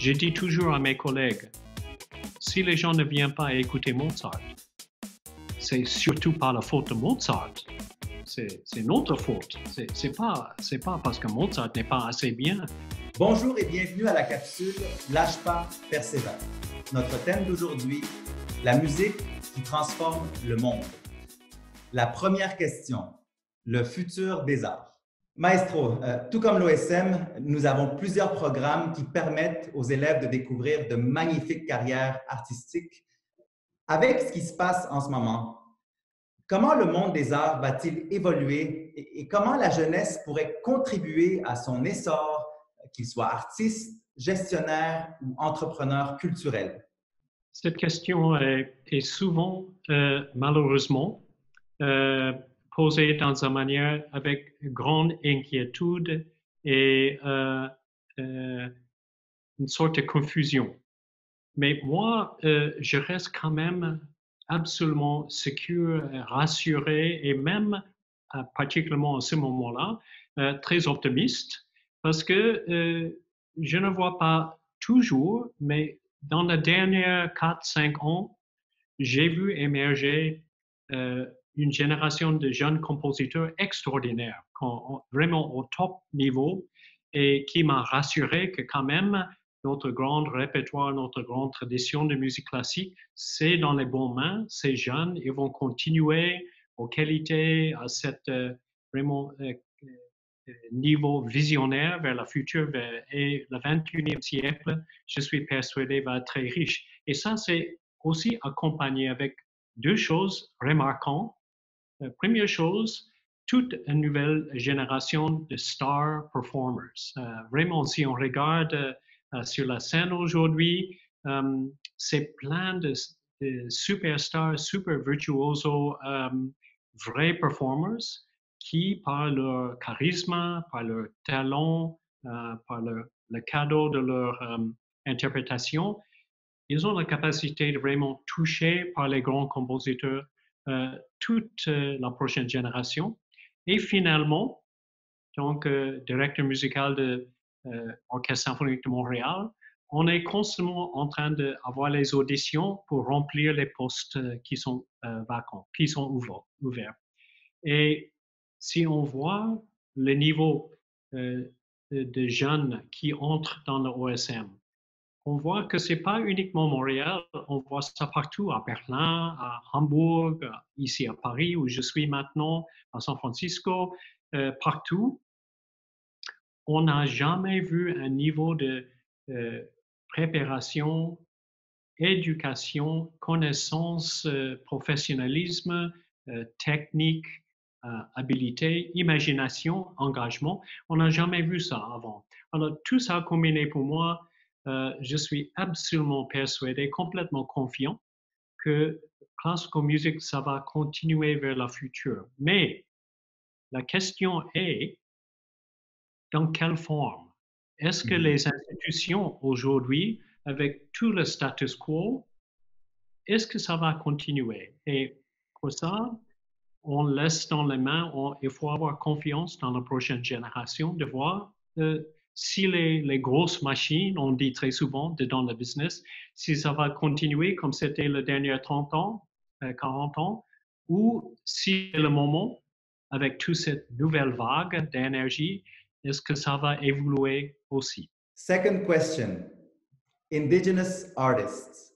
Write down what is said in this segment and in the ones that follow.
Je dis toujours à mes collègues, si les gens ne viennent pas écouter Mozart, c'est surtout pas la faute de Mozart. C'est notre faute. C'est pas parce que Mozart n'est pas assez bien. Bonjour et bienvenue à la capsule Lâche pas, persévère. Notre thème d'aujourd'hui, la musique qui transforme le monde. La première question, le futur des arts. Maestro, tout comme l'OSM, nous avons plusieurs programmes qui permettent aux élèves de découvrir de magnifiques carrières artistiques. Avec ce qui se passe en ce moment, comment le monde des arts va-t-il évoluer et comment la jeunesse pourrait contribuer à son essor, qu'il soit artiste, gestionnaire ou entrepreneur culturel? Cette question est souvent, malheureusement, posée dans une manière avec grande inquiétude et une sorte de confusion. Mais moi, je reste quand même absolument sûr, rassuré et même, particulièrement à ce moment-là, très optimiste parce que je ne vois pas toujours, mais dans les derniers 4-5 ans, j'ai vu émerger une génération de jeunes compositeurs extraordinaires, vraiment au top niveau, et qui m'a rassuré que quand même, notre grand répertoire, notre grande tradition de musique classique, c'est dans les bonnes mains. Ces jeunes, ils vont continuer aux qualités, à cette vraiment niveau visionnaire vers le futur et le 21e siècle, je suis persuadé, va être très riche. Et ça, c'est aussi accompagné avec deux choses remarquantes. Première chose, toute une nouvelle génération de star performers. Vraiment, si on regarde sur la scène aujourd'hui, c'est plein de superstars, super virtuosos, vrais performers qui, par leur charisme, par leur talent, par le cadeau de leur interprétation, ils ont la capacité de vraiment toucher par les grands compositeurs toute la prochaine génération. Et finalement, donc, directeur musical de l'Orchestre symphonique de Montréal, on est constamment en train d'avoir les auditions pour remplir les postes qui sont vacants, qui sont ouverts. Et si on voit le niveau de jeunes qui entrent dans le OSM, on voit que ce n'est pas uniquement Montréal, on voit ça partout, à Berlin, à Hambourg, ici à Paris, où je suis maintenant, à San Francisco, partout. On n'a jamais vu un niveau de préparation, éducation, connaissance, professionnalisme, technique, habilité, imagination, engagement. On n'a jamais vu ça avant. Alors, tout ça combiné pour moi, je suis absolument persuadé, complètement confiant que classical music, ça va continuer vers le futur. Mais la question est, dans quelle forme? Est-ce que les institutions aujourd'hui, avec tout le status quo, est-ce que ça va continuer? Et pour ça, on laisse dans les mains, il faut avoir confiance dans la prochaine génération de voir si les grosses machines, on dit très souvent dans le business, si ça va continuer comme c'était les derniers 30 ans, 40 ans, ou si c'est le moment, avec toute cette nouvelle vague d'énergie, est-ce que ça va évoluer aussi? Second question, Indigenous artists.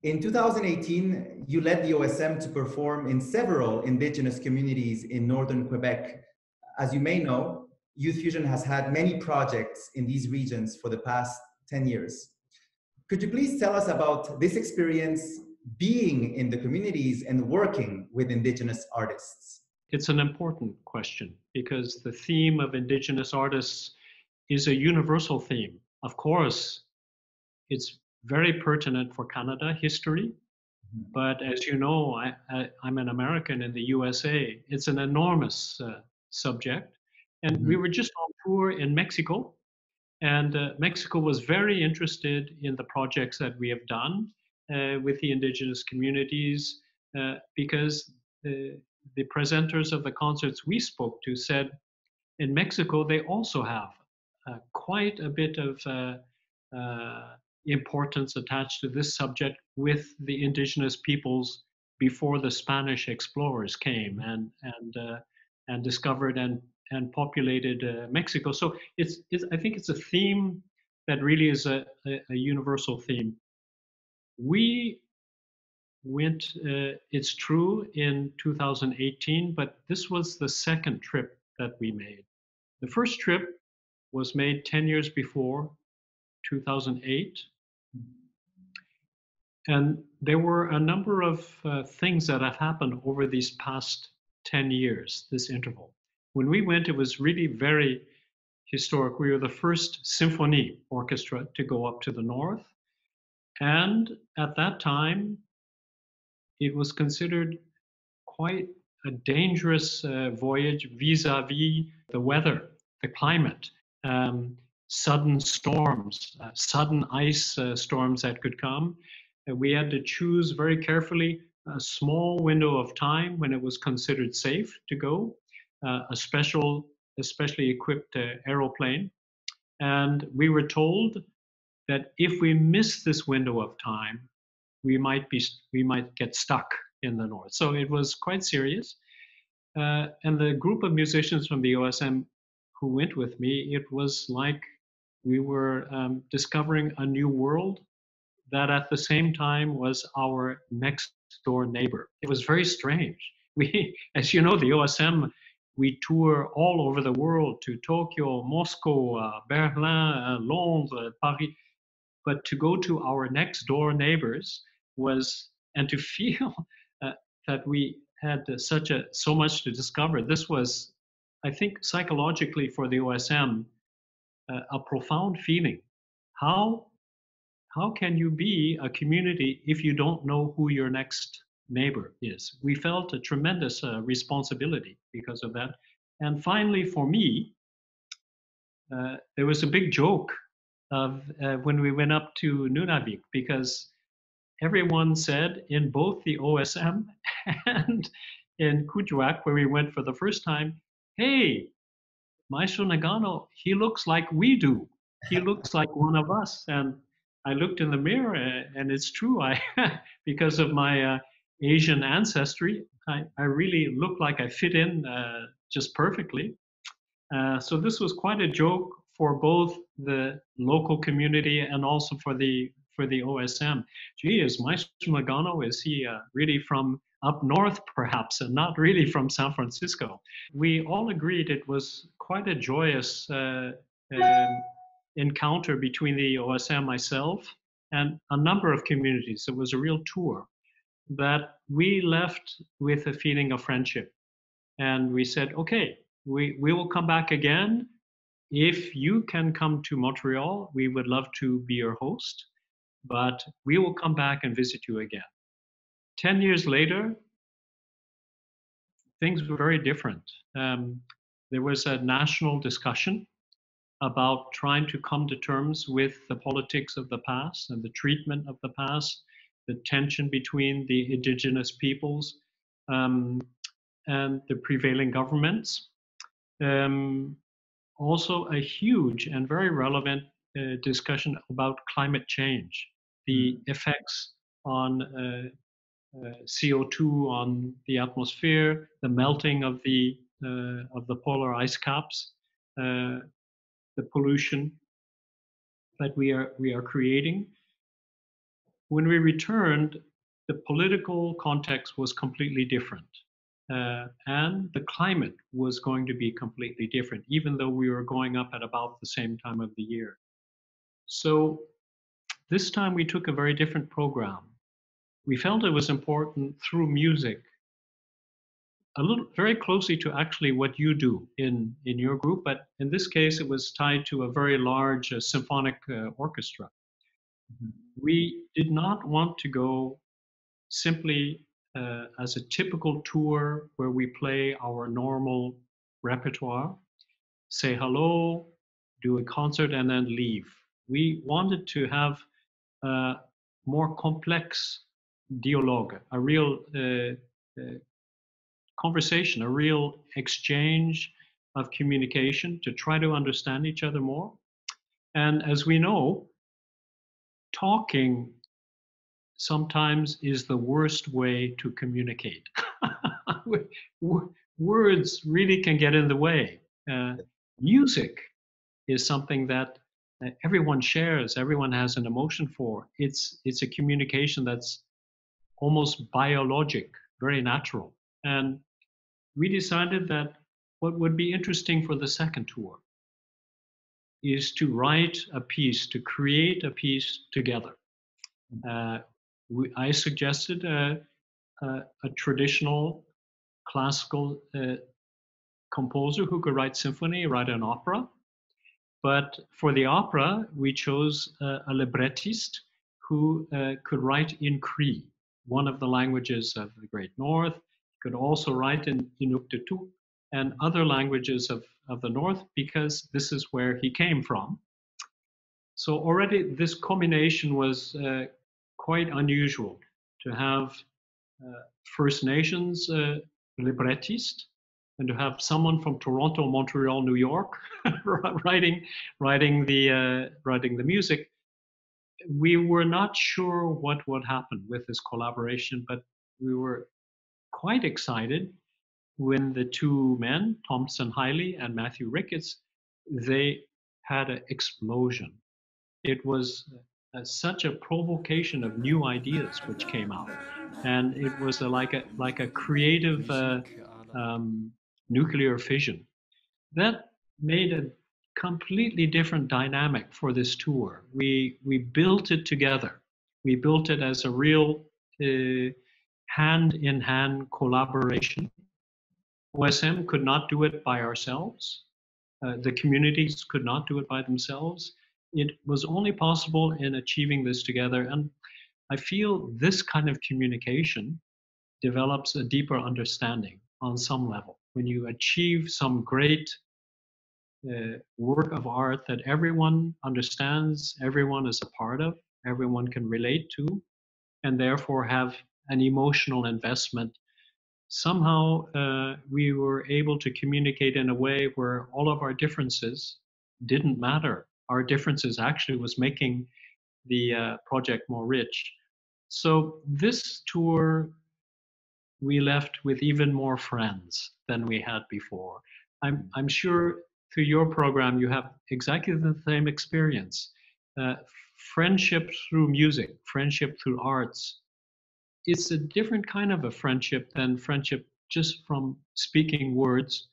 In 2018, you led the OSM to perform in several Indigenous communities in northern Quebec. As you may know, Youth Fusion has had many projects in these regions for the past 10 years. Could you please tell us about this experience being in the communities and working with Indigenous artists? It's an important question because the theme of Indigenous artists is a universal theme. Of course, it's very pertinent for Canada history, but as you know, I'm an American in the USA. It's an enormous subject. And we were just on tour in Mexico, and Mexico was very interested in the projects that we have done with the indigenous communities because the presenters of the concerts we spoke to said in Mexico they also have quite a bit of importance attached to this subject with the indigenous peoples before the Spanish explorers came and discovered and populated Mexico. So I think it's a theme that really is a universal theme. We went, it's true, in 2018, but this was the second trip that we made. The first trip was made 10 years before, 2008. And there were a number of things that have happened over these past 10 years, this interval. When we went, it was really very historic. We were the first symphony orchestra to go up to the north. And at that time, it was considered quite a dangerous voyage vis-a-vis the weather, the climate, sudden storms, sudden ice storms that could come. We had to choose very carefully a small window of time when it was considered safe to go, a especially equipped aeroplane. And we were told that if we miss this window of time, we might get stuck in the north. So it was quite serious. And the group of musicians from the OSM who went with me, it was like we were discovering a new world that at the same time was our next door neighbor. It was very strange. We, as you know, the OSM, we tour all over the world, to Tokyo, Moscow, Berlin, Londres, Paris. But to go to our next door neighbors was, and to feel that we had so much to discover. This was, I think, psychologically for the OSM, a profound feeling. How can you be a community if you don't know who your next neighbor is? We felt a tremendous responsibility because of that. And finally, for me, there was a big joke of when we went up to Nunavik, because everyone said in both the OSM and in Kuujjuaq, where we went for the first time, hey, Maestro Nagano, he looks like we do. He looks like one of us. And I looked in the mirror, and it's true. Because of my Asian ancestry, I really look like I fit in just perfectly. So this was quite a joke for both the local community and also for the OSM. Gee, is Maestro Nagano, is he really from up north perhaps, and not really from San Francisco? We all agreed it was quite a joyous encounter between the OSM, myself, and a number of communities. It was a real tour that we left with a feeling of friendship. And we said, okay, we will come back again. If you can come to Montreal, we would love to be your host, but we will come back and visit you again. 10 years later, things were very different. There was a national discussion about trying to come to terms with the politics of the past and the treatment of the past, the tension between the indigenous peoples and the prevailing governments. Also a huge and very relevant discussion about climate change, the effects on CO2 on the atmosphere, the melting of the polar ice caps, the pollution that we are creating. When we returned, the political context was completely different. And the climate was going to be completely different, even though we were going up at about the same time of the year. So this time we took a very different program. We felt it was important through music, very closely to actually what you do in your group, but in this case it was tied to a very large symphonic orchestra. Mm-hmm. We did not want to go simply as a typical tour where we play our normal repertoire, say hello, do a concert, and then leave. We wanted to have a more complex dialogue, a real conversation, a real exchange of communication to try to understand each other more. And as we know, talking sometimes is the worst way to communicate. Words really can get in the way. Music is something that everyone shares, everyone has an emotion for. It's a communication that's almost biologic, very natural. And we decided that what would be interesting for the second tour is to write a piece, to create a piece together. I suggested a traditional classical composer who could write symphony, write an opera. But for the opera, we chose a librettist who could write in Cree, one of the languages of the Great North. He could also write in Inuktitut and other languages of the North, because this is where he came from. So already this combination was quite unusual, to have First Nations librettist and to have someone from Toronto, Montreal, New York writing the music. We were not sure what would happen with this collaboration, but we were quite excited when the two men, Thompson Hiley and Matthew Ricketts, they had an explosion. It was such a provocation of new ideas which came out, and it was like a creative nuclear fission that made a completely different dynamic for this tour. We built it together. We built it as a real hand-in-hand collaboration. OSM could not do it by ourselves. The communities could not do it by themselves. It was only possible in achieving this together. And I feel this kind of communication develops a deeper understanding on some level. When you achieve some great work of art that everyone understands, everyone is a part of, everyone can relate to, and therefore have an emotional investment, somehow we were able to communicate in a way where all of our differences didn't matter. Our differences actually was making the project more rich. So this tour, we left with even more friends than we had before. I'm sure through your program you have exactly the same experience. Friendship through music, friendship through arts. It's a different kind of a friendship than friendship just from speaking words.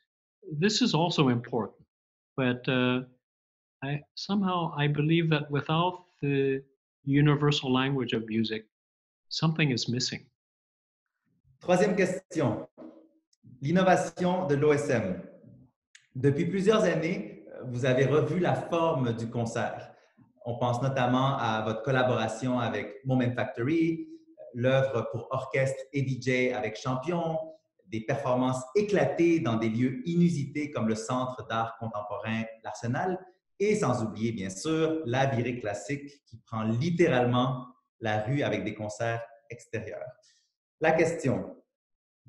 This is also important, but I believe that without the universal language of music, something is missing. Troisième question, l'innovation de l'OSM. Depuis plusieurs années, vous avez revu la forme du concert. On pense notamment à votre collaboration avec Moment Factory, l'œuvre pour orchestre et DJ avec Champion, des performances éclatées dans des lieux inusités comme le Centre d'art contemporain L'Arsenal, et sans oublier, bien sûr, la virée classique qui prend littéralement la rue avec des concerts extérieurs. La question,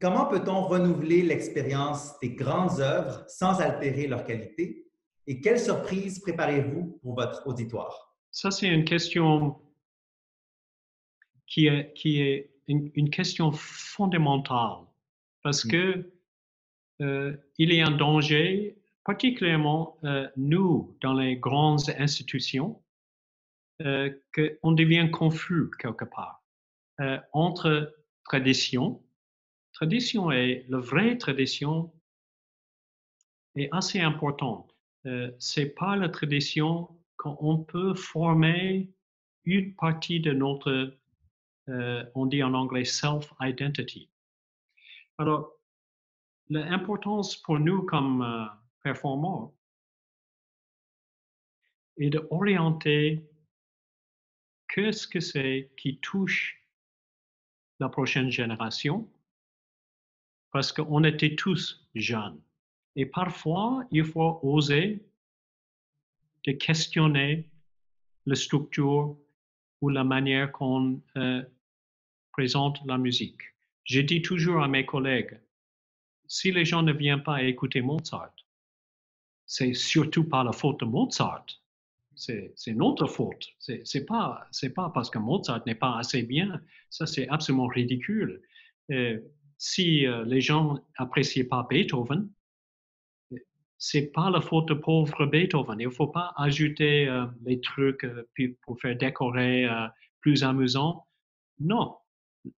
comment peut-on renouveler l'expérience des grandes œuvres sans altérer leur qualité? Et quelles surprises préparez-vous pour votre auditoire? Ça, c'est une question qui est une question fondamentale, parce que il y a un danger, particulièrement nous, dans les grandes institutions, qu'on devient confus quelque part entre tradition et la vraie tradition est assez importante. C'est par la tradition qu'on peut former une partie de notre, on dit en anglais, self-identity. Alors, l'importance pour nous comme performeurs est d'orienter qu'est-ce que c'est qui touche la prochaine génération, parce qu'on était tous jeunes. Et parfois, il faut oser de questionner la structure ou la manière qu'on présente la musique. Je dis toujours à mes collègues, si les gens ne viennent pas écouter Mozart, c'est surtout pas la faute de Mozart, c'est notre faute. C'est pas parce que Mozart n'est pas assez bien. Ça, c'est absolument ridicule. Si les gens n'apprécient pas Beethoven, c'est pas la faute de pauvre Beethoven. Il ne faut pas ajouter les trucs pour faire décorer plus amusant. Non,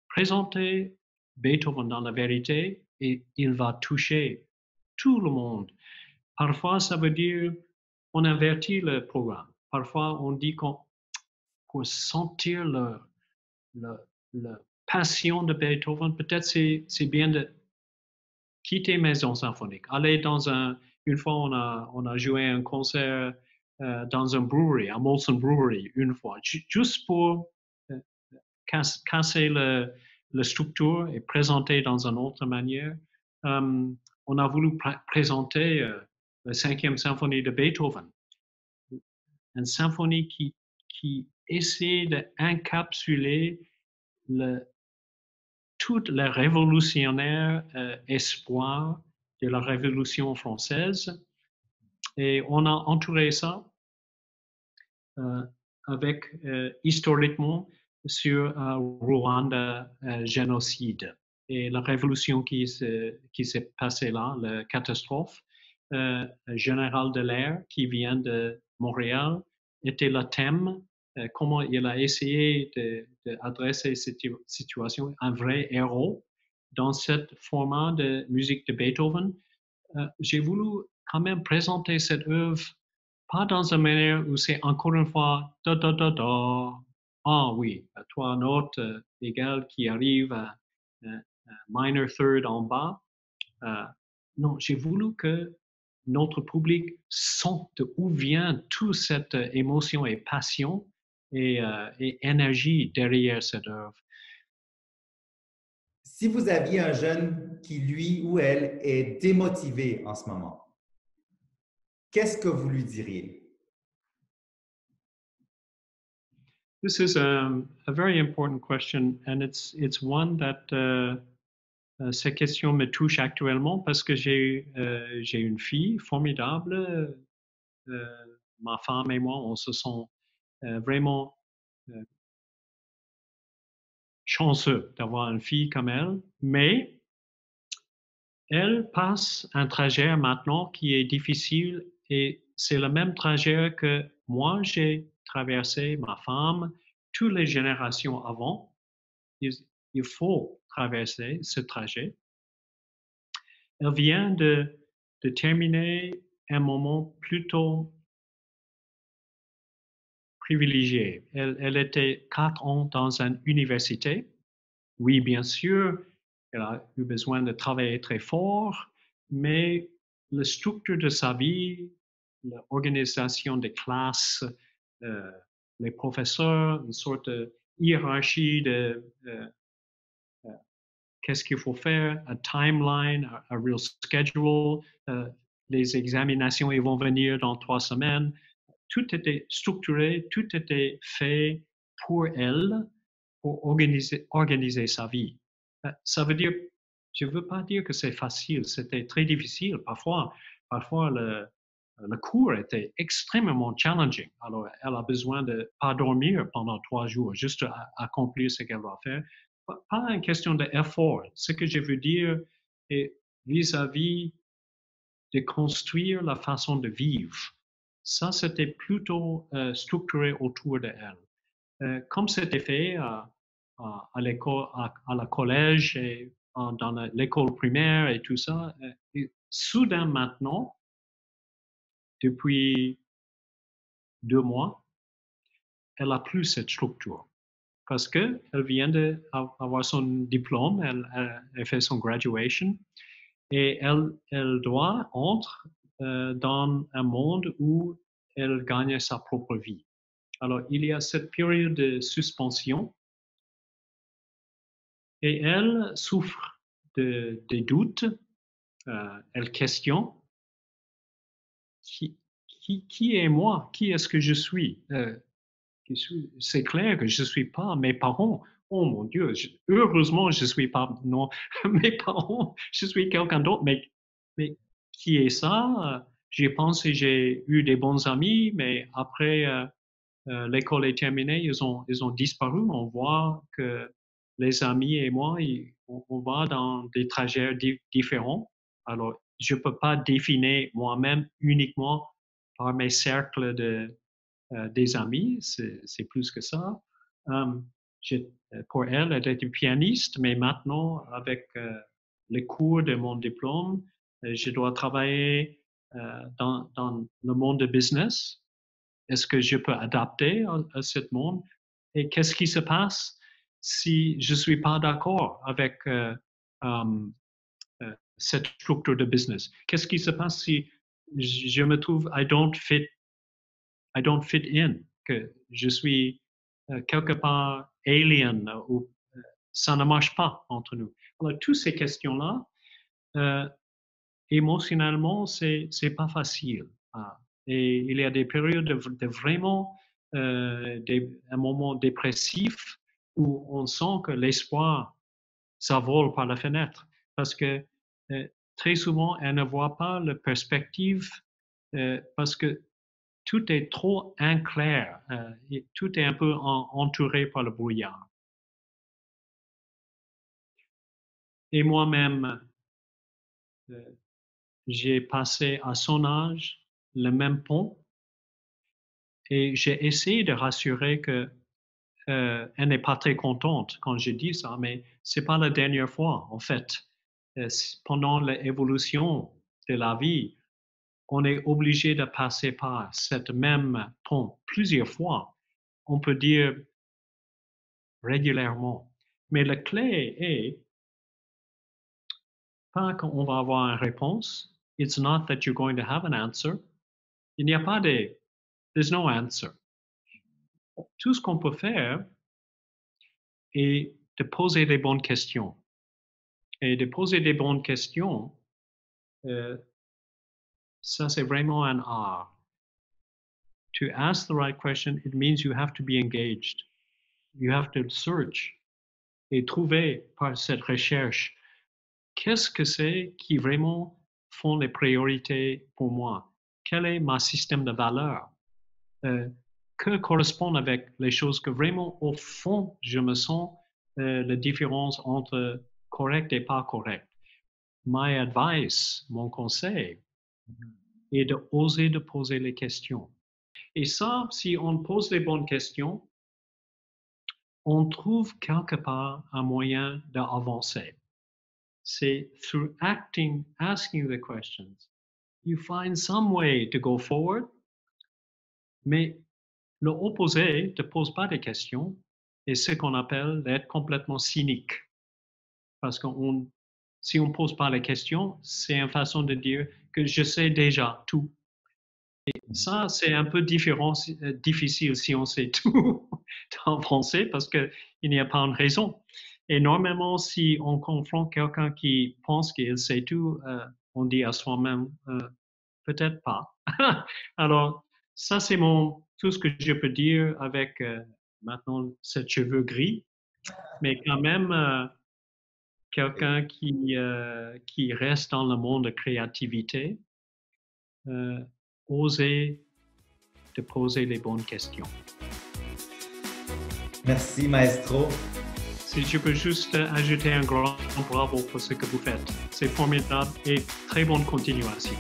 présentez Beethoven dans la vérité et il va toucher tout le monde. Parfois, ça veut dire on invertit le programme. Parfois, on dit qu'on pour sentir la passion de Beethoven, peut-être c'est bien de quitter maison symphonique, aller dans une fois on a joué un concert dans un brewery, à Molson Brewery, une fois, juste pour euh, casser la structure et présenter dans une autre manière. On a voulu présenter la cinquième symphonie de Beethoven, une symphonie qui essaie d'encapsuler tout le révolutionnaire espoir de la Révolution française. Et on a entouré ça avec historiquement sur Rwanda génocide et la révolution qui s'est passée là, la catastrophe. Général de l'air qui vient de Montréal était le thème, comment il a essayé d'adresser cette situation, un vrai héros dans ce format de musique de Beethoven. J'ai voulu quand même présenter cette œuvre pas dans une manière où c'est encore une fois da da da da. Ah oui, trois notes égales qui arrivent à minor third en bas. Non, j'ai voulu que notre public sente où vient toute cette émotion et passion et énergie derrière cette œuvre. Si vous aviez un jeune qui, lui ou elle, est démotivé en ce moment, qu'est-ce que vous lui diriez? This is a very important question, and it's one that cette question me touche actuellement parce que j'ai une fille formidable. Ma femme et moi, on se sent vraiment chanceux d'avoir une fille comme elle, mais elle passe un trajet maintenant qui est difficile et c'est le même trajet que moi j'ai traversé, ma femme, toutes les générations avant. Il faut traverser ce trajet. Elle vient de terminer un moment plutôt privilégié. Elle était 4 ans dans une université. Oui, bien sûr, elle a eu besoin de travailler très fort, mais la structure de sa vie, l'organisation des classes, les professeurs, une sorte de hiérarchie de qu'est-ce qu'il faut faire, un timeline, un real schedule, les examinations ils vont venir dans 3 semaines. Tout était structuré, tout était fait pour elle, pour organiser sa vie. Ça veut dire, je ne veux pas dire que c'est facile, c'était très difficile. Parfois le cours était extrêmement challenging. Alors, elle a besoin de ne pas dormir pendant 3 jours, juste à accomplir ce qu'elle doit faire. Pas une question d'effort. Ce que je veux dire est vis-à-vis de construire la façon de vivre. Ça, c'était plutôt structuré autour d'elle. Comme c'était fait à l'école, à la collège et dans l'école primaire et tout ça, et soudain maintenant, depuis 2 mois, elle n'a plus cette structure parce qu'elle vient d'avoir son diplôme, elle fait son graduation et elle doit entrer dans un monde où elle gagne sa propre vie. Alors, il y a cette période de suspension et elle souffre des doutes, elle questionne qui est moi, qui est-ce que je suis? C'est clair que je ne suis pas mes parents. Oh mon Dieu, heureusement, je ne suis pas non, mes parents, je suis quelqu'un d'autre, mais qui est ça? j'y pense et j'ai eu des bons amis, mais après l'école est terminée, ils ont disparu. On voit que les amis et moi, on va dans des trajets différents. Alors, je ne peux pas définir moi-même uniquement par mes cercles des amis, c'est plus que ça. Pour elle, elle était pianiste, mais maintenant, avec les cours de mon diplôme, je dois travailler dans le monde de business. Est-ce que je peux adapter à ce monde? Et qu'est-ce qui se passe si je ne suis pas d'accord avec cette structure de business? Qu'est-ce qui se passe si je me trouve I don't fit in, que je suis quelque part alien ou ça ne marche pas entre nous. Alors, toutes ces questions-là, émotionnellement, c'est pas facile. Et il y a des périodes de vraiment un moment dépressif où on sent que l'espoir, ça vole par la fenêtre. Parce que très souvent, elle ne voit pas la perspective parce que tout est trop inclair, tout est un peu entouré par le brouillard. Et moi-même, j'ai passé à son âge le même pont et j'ai essayé de rassurer que elle n'est pas très contente quand je dis ça, mais c'est pas la dernière fois. En fait, pendant l'évolution de la vie, on est obligé de passer par cette même pont plusieurs fois. On peut dire régulièrement. Mais la clé est pas qu'on va avoir une réponse. It's not that you're going to have an answer. Il n'y a pas de, there's no answer. Tout ce qu'on peut faire est de poser des bonnes questions. Et de poser des bonnes questions, ça c'est vraiment un art. To ask the right question, it means you have to be engaged. You have to search et trouver par cette recherche qu'est-ce que c'est qui vraiment font les priorités pour moi? Quel est mon système de valeurs? Que correspond avec les choses que vraiment, au fond, je me sens la différence entre correct et pas correct. My advice, mon conseil, est de oser de poser les questions. Et ça, si on pose les bonnes questions, on trouve quelque part un moyen d'avancer. C'est through asking the questions, you find some way to go forward. Mais l'opposé ne pose pas de questions et ce qu'on appelle d'être complètement cynique. Parce que si on ne pose pas les questions, c'est une façon de dire que je sais déjà tout. Et ça, c'est un peu difficile si on sait tout en français parce qu'il n'y a pas une raison. Et normalement, si on confronte quelqu'un qui pense qu'il sait tout, on dit à soi-même, peut-être pas. Alors, ça, c'est tout ce que je peux dire avec maintenant ces cheveux gris. Mais quand même, quelqu'un qui reste dans le monde de créativité, oser de poser les bonnes questions. Merci, maestro. Si je peux juste ajouter un grand bravo pour ce que vous faites. C'est formidable et très bonne continuation.